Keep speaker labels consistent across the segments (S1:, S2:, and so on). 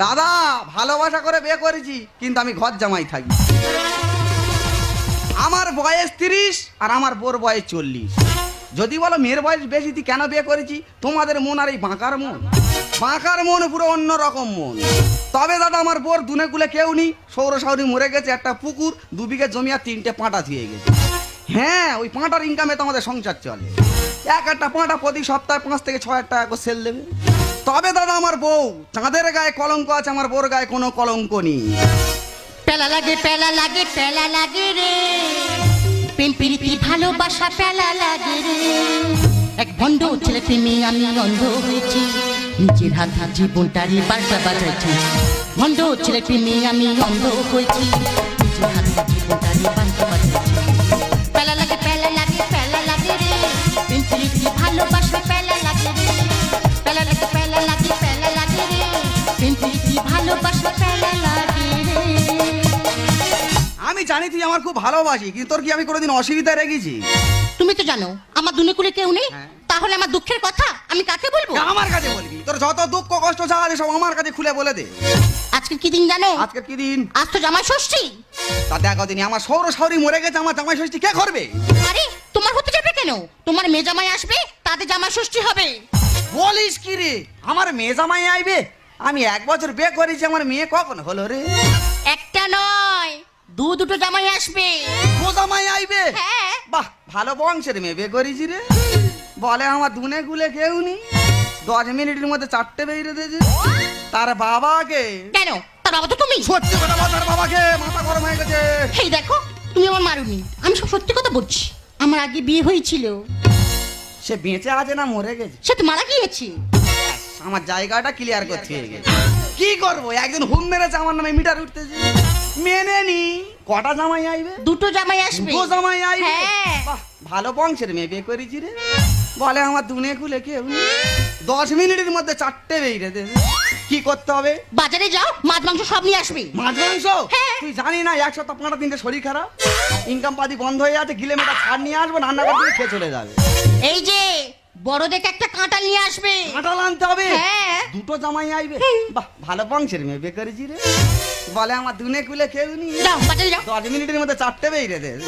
S1: দাদা ভালোবাসা করে বিয়ে করেছি, কিন্তু আমি ঘর জামাই থাকি। আমার বয়স 30 আর আমার বোর বয়স 40। যদি বলো মেয়ের বয়স বেশি, তুই কেন বিয়ে করেছি? তোমাদের মন আর এই বাঁকার মন, বাঁকার মন পুরো অন্য রকম মন। তবে দাদা আমার বোর দুনে কুলে কেউ নেই, সৌরশাউরি মরে গেছে, একটা পুকুর, 2 বিঘে জমি আর 3টে পাঁটা ধুয়ে গেছে। হ্যাঁ, ওই পাঁটার ইনকামে তো আমাদের সংসার চলে। একটা পাঁটা প্রতি সপ্তাহে 5 থেকে 6 হাজার টাকা করে সেল দেবে। তবে দাদা আমার বউ, চাঁদের গায়ে কলঙ্ক আছে, আমার বোর গায়ে কোনো কলঙ্ক নেই।
S2: পেলা লাগে পেলা লাগে পেলা লাগে রে, প্রেম প্রীতি ভালোবাসা পেলা লাগে রে। এক ভণ্ড ছেলে প্রেমে আমি অন্ধ হয়েছি, নিজের হাত জীবনটারি বার্তা বাজাইছি। ভণ্ড ছেলে প্রেমে আমি অন্ধ হয়েছি, নিজের হাত জীবনটারি বার্তা বাজাইছি। পেলা লাগে পেলা লাগে পেলা লাগে রে, প্রেম প্রীতি ভালোবাসা পেলা লাগে রে। পেলা লাগে পেলা লাগে পেলা লাগে রে, প্রেম প্রীতি ভালোবাসা পেলা লাগে রে।
S1: আমি জানি তুই আমার খুব ভালোবাসি, কিন্তু তোর কি আমি কোনোদিন অসুবিধায় রেখেছি?
S2: তুমি তো জানো আমার দুনে কুলে কেউ নেই,
S1: হ্যাঁ।
S2: তাহলে আমার দুঃখের কথা আমি কাকে বলবো?
S1: আমার কাছে বলবি? তোর যত দুঃখ কষ্ট যা আছে সব আমার কাছে খুলে বলে দে।
S2: আজকে কি দিন জানো?
S1: আজকে কি দিন?
S2: আজ তো জামাই ষষ্ঠী।
S1: তা দেখো দিনই আমার সৌরশাউরি মরে গেছে, আমার জামাই ষষ্ঠী কে করবে?
S2: আরে তোমার হতে যাবে কেন? তোমার মেয়ে জামাই আসবে, তাদের জামাই ষষ্ঠী হবে।
S1: বলিস কি রে, আমার মেয়ে জামাই আইবে? আমি 1 বছর বিয়ে করেছি, আমার মেয়ে কখন হলো রে?
S2: একটা নয়, দুটো জামাই আসবে।
S1: ও জামাই আইবে?
S2: হ্যাঁ।
S1: বাহ, ভালো বংশের মেয়ে বিয়ে করেছি রে। বলে আমার দুনে গুলে কেউ নেই, 10 মিনিটের মধ্যে 4টে বেরিয়ে দিয়েছে। তার বাবাকে।
S2: কেন? তার বাবা তো তুমি।
S1: সত্যি কথা বল, তার বাবাকে মাথা গরম হয়ে গেছে।
S2: এই দেখো, তুমি আমার মারুনি, আমি সব সত্যি কথা বলছি। আমার আগে বিয়ে হয়েছিল।
S1: সে বেঁচে আছে না মরে গেছে?
S2: সে তো মারা গিয়েছে।
S1: আমার জায়গাটা ক্লিয়ার করতে হয়ে গেছে। কি করবো, একদিন হুম মেরেছে আমার নামে, মিটার উঠতেছে। মেনে নি। কটা জামাই আইবে?
S2: দুটো জামাই আসবে।
S1: 2 জামাই আইবে?
S2: হ্যাঁ।
S1: বাহ, ভালো বংশের মেয়ে বিয়ে করেছি রে। বলে আমার দুনে কুলে কেউ নেই, 10 মিনিটের মধ্যে 4টে বেরিয়ে দেবে। কি করতে হবে?
S2: বাজারে যাও, মাছ মাংস সব নিয়ে আসবে।
S1: মাছ মাংস?
S2: হ্যাঁ।
S1: তুই জানি না 1 সপ্তাহ 15 দিন শরীর খারাপ, ইনকাম পাতি বন্ধ হয়ে আছে, গিলে মেটা ছাড় নিয়ে আসবো, রান্না করে খেয়ে চলে যাবে।
S2: এই যে বড় দেখে একটা কাঁটা নিয়ে আসবে।
S1: কাঁঠাল আনতে হবে?
S2: হ্যাঁ।
S1: 2 জামাই আইবে? বাহ, ভালো বংশের মেয়ে বিয়ে করেছি রে। বলে আমার দুনে কুলে কেউ নেই,
S2: যাও বাজারে যাও।
S1: 10 মিনিটের মধ্যে 4টে বেরিয়ে দেবে।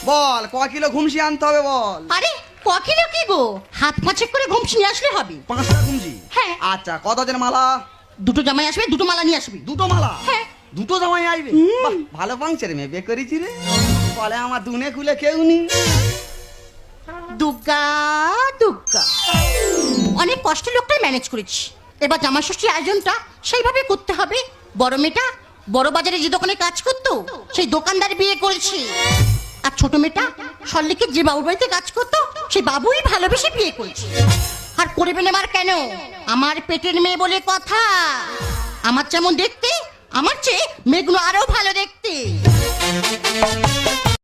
S1: বল ক কিলো ঘুমসি আনতে হবে বল?
S2: আরে কখিলো কি গো, হাত পাঁচেক করে ঘুমছি নিয়ে আসলে হবে।
S1: 5টা ঘুমসি?
S2: হ্যাঁ।
S1: আচ্ছা, কতজন মালা?
S2: দুটো জামাই আসবে, দুটো মালা নিয়ে আসবে।
S1: 2 মালা?
S2: হ্যাঁ।
S1: 2 জামাই আইবে? বাহ, ভালো বংশের মেয়ে বিয়ে করেছি রে। বলে আমার দুনে কুলে কেউ নেই।
S2: দুর্গা দুর্গা, অনেক কষ্ট লোকটাই ম্যানেজ করেছি। এবার জামা ষষ্ঠীর আয়োজনটা সেইভাবে করতে হবে। বড় মেয়েটা বড় বাজারে যে দোকানে কাজ করতো, সেই দোকানদার বিয়ে করেছে। আর ছোট মেয়েটা সল্লেকে যে বাবুর বাড়িতে কাজ করতো, সেই বাবুই ভালোবেসে বিয়ে করেছে। আর করবে না আমার কেন? আমার পেটের মেয়ে বলে কথা। আমার যেমন দেখতে, আমার চেয়ে মেয়েগুলো আরো ভালো দেখতে।